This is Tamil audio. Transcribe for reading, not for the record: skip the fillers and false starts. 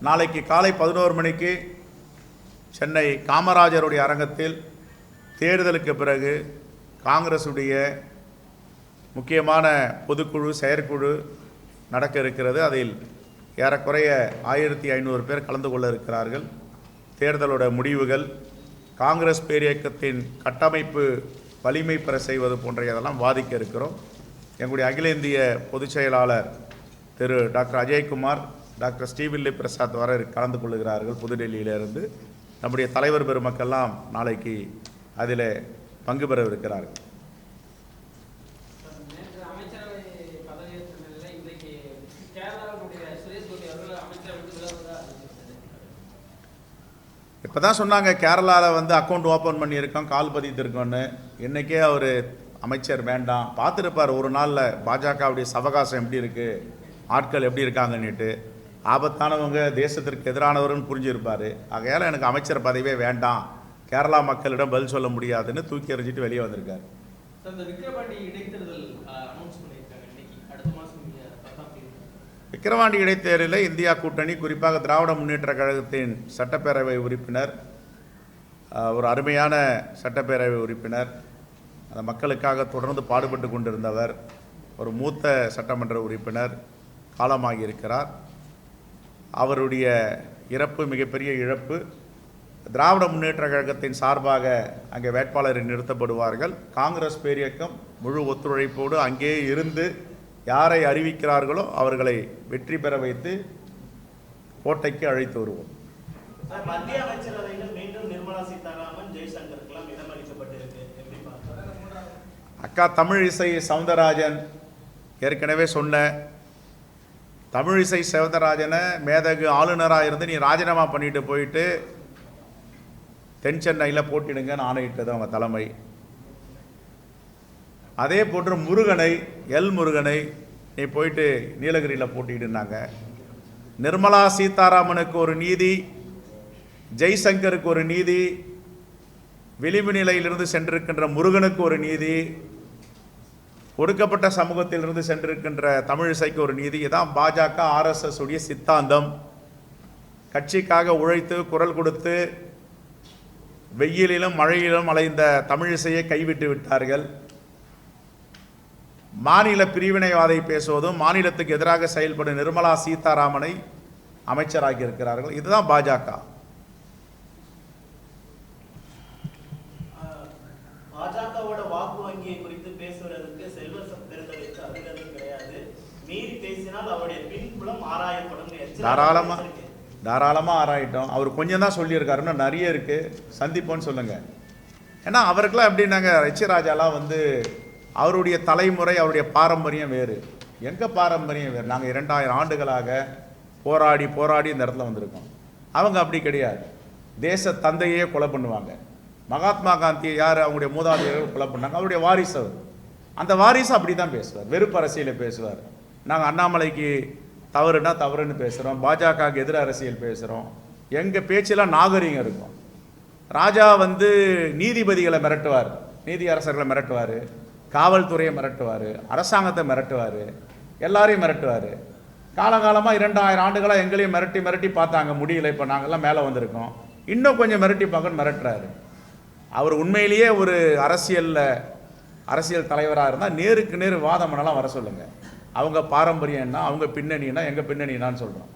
நாளைக்கு காலை 11 மணிக்கு சென்னை காமராஜருடைய அரங்கத்தில் தேர்தலுக்கு பிறகு காங்கிரசுடைய முக்கியமான பொதுக்குழு செயற்குழு நடக்க இருக்கிறது. அதில் ஏறக்குறைய 1500 பேர் கலந்து கொள்ள இருக்கிறார்கள். தேர்தலோட முடிவுகள், காங்கிரஸ் பேரியக்கத்தின் கட்டமைப்பு வலிமை பெற செய்வது போன்ற இதெல்லாம் வாதிக்க இருக்கிறோம். எங்களுடைய அகில இந்திய பொதுச் செயலாளர் திரு டாக்டர் அஜய்குமார், டாக்டர் ஸ்ரீவில்லி பிரசாத் வர கலந்து கொள்ளுகிறார்கள் புதுடெல்லியிலிருந்து. நம்முடைய தலைவர் பெருமக்கெல்லாம் நாளைக்கு அதில் பங்கு பெறவிருக்கிறார்கள். இப்போ தான் சொன்னாங்க கேரளாவில் அக்கௌண்ட் ஓப்பன் பண்ணியிருக்கோம், கால் பதித்திருக்கோன்னு. இன்றைக்கே அவர் அமைச்சர் வேண்டாம், பார்த்துருப்பார் ஒரு நாளில் பாஜகவுடைய சவகாசம் எப்படி இருக்குது, ஆட்கள் எப்படி இருக்காங்கன்னுட்டு. ஆபத்தானவங்க, தேசத்திற்கு எதிரானவர்னு புரிஞ்சிருப்பார். ஆகையால் எனக்கு அமைச்சர் பதவியே வேண்டாம், கேரளா மக்களிடம் பதில் சொல்ல முடியாதுன்னு தூக்கி எறிஞ்சிட்டு வெளியே வந்திருக்காரு. விக்கிரவாண்டி இடைத்தேர்தலில் இந்தியா கூட்டணி, குறிப்பாக திராவிட முன்னேற்ற கழகத்தின் சட்டப்பேரவை உறுப்பினர், ஒரு அருமையான சட்டப்பேரவை உறுப்பினர், அந்த மக்களுக்காக தொடர்ந்து பாடுபட்டு கொண்டிருந்தவர், ஒரு மூத்த சட்டமன்ற உறுப்பினர் காலமாகி இருக்கிறார். அவருடைய இறப்பு மிகப்பெரிய இழப்பு. திராவிட முன்னேற்ற கழகத்தின் சார்பாக அங்கே வேட்பாளரை நிறுத்தப்படுவார்கள். காங்கிரஸ் பேரியக்கம் முழு ஒத்துழைப்போடு அங்கே இருந்து யாரை அறிவிக்கிறார்களோ அவர்களை வெற்றி பெற வைத்து கோட்டைக்கு அழைத்து வருவோம். மத்திய அமைச்சரவையில் மீண்டும் நிர்மலா சீதாராமன், ஜெய்சங்கருக்கெல்லாம் இடமளிக்கப்பட்டிருக்கு. அக்கா தமிழிசை சவுந்தரராஜன், ஏற்கனவே சொன்ன தமிழிசை சவுந்தரராஜனை மேதகு ஆளுநராக இருந்து நீ ராஜினாமா பண்ணிட்டு போயிட்டு தென் சென்னையில் போட்டிடுங்கன்னு ஆணையிட்டது அவங்க தலைமை. அதே போன்று முருகனை, முருகனை நீ போயிட்டு நீலகிரியில் போட்டிடுனாங்க. நிர்மலா சீதாராமனுக்கு ஒரு நீதி, ஜெய்சங்கருக்கு ஒரு நீதி, விளிம்பு நிலையிலிருந்து சென்றிருக்கின்ற முருகனுக்கு ஒரு நீதி, ஒடுக்கப்பட்ட சமூகத்திலிருந்து சென்றிருக்கின்ற தமிழிசைக்கு ஒரு நீதி. இதான் பாஜக RSS உடைய சித்தாந்தம். கட்சிக்காக உழைத்து குரல் கொடுத்து வெயிலிலும் மழையிலும் அலைந்த தமிழிசையை கைவிட்டு விட்டார்கள். மாநில பிரிவினைவாதை பேசுவதும் மாநிலத்துக்கு எதிராக செயல்படும் நிர்மலா சீதாராமனை அமைச்சராகி இருக்கிறார்கள். இதுதான் பாஜக. பாஜகவோட வாக்கு வங்கியை குறித்து பேசுவதற்கு செல்வ பெருந்தகைக்கு அதிகாரம் கிடையாது. மீறி பேசினால் அவருடைய பின்புலம் ஆராயப்படும். தாராளமாக ஆராயிட்டோம். அவர் கொஞ்சம் தான் சொல்லியிருக்காருன்னா நிறைய இருக்குது, சந்திப்போன்னு சொல்லுங்கள். ஏன்னா அவருக்கெல்லாம் எப்படின்னாங்க, ராஜாலாம் அவருடைய தலைமுறை, அவருடைய பாரம்பரியம் வேறு, எங்கள் பாரம்பரியம் வேறு. நாங்கள் 2000 ஆண்டுகளாக போராடி போராடி இந்த இடத்துல வந்திருக்கோம். அவங்க அப்படி கிடையாது. தேச தந்தையே கொலை பண்ணுவாங்க. மகாத்மா காந்தியை யார் அவங்களுடைய மூதாதையர்கள் கொலை பண்ணாங்க, அவருடைய வாரிசு அவர். அந்த வாரிசு அப்படி தான் பேசுவார், வெறுப்பு அரசியலை பேசுவார். நாங்கள் அண்ணாமலைக்கு தவறுனா தவறுன்னு பேசுகிறோம், பாஜகவுக்கு எதிர அரசியல் பேசுகிறோம். எங்கள் பேச்செல்லாம் நாகரீகம் இருக்கும். ராஜா நீதிபதிகளை மிரட்டுவார், நீதி அரசர்களை மிரட்டுவார், காவல்துறையை மிரட்டுவார், அரசாங்கத்தை மிரட்டுவார், எல்லாரையும் மிரட்டுவார். காலகாலமாக 2000 ஆண்டுகளாக எங்களையும் மிரட்டி மிரட்டி பார்த்தாங்க, முடியல. இப்போ நாங்கள்லாம் மேலே வந்திருக்கோம், இன்னும் கொஞ்சம் மிரட்டி பார்க்கன்னு மிரட்டுறாரு. அவர் உண்மையிலேயே ஒரு அரசியல் தலைவராக இருந்தால் நேருக்கு நேர் வாதம் பண்ணலாம் வர சொல்லுங்கள். அவங்க பாரம்பரியம் என்ன, அவங்க பின்னணி என்ன, எங்கள் பின்னணி என்னான்னு சொல்கிறோம்.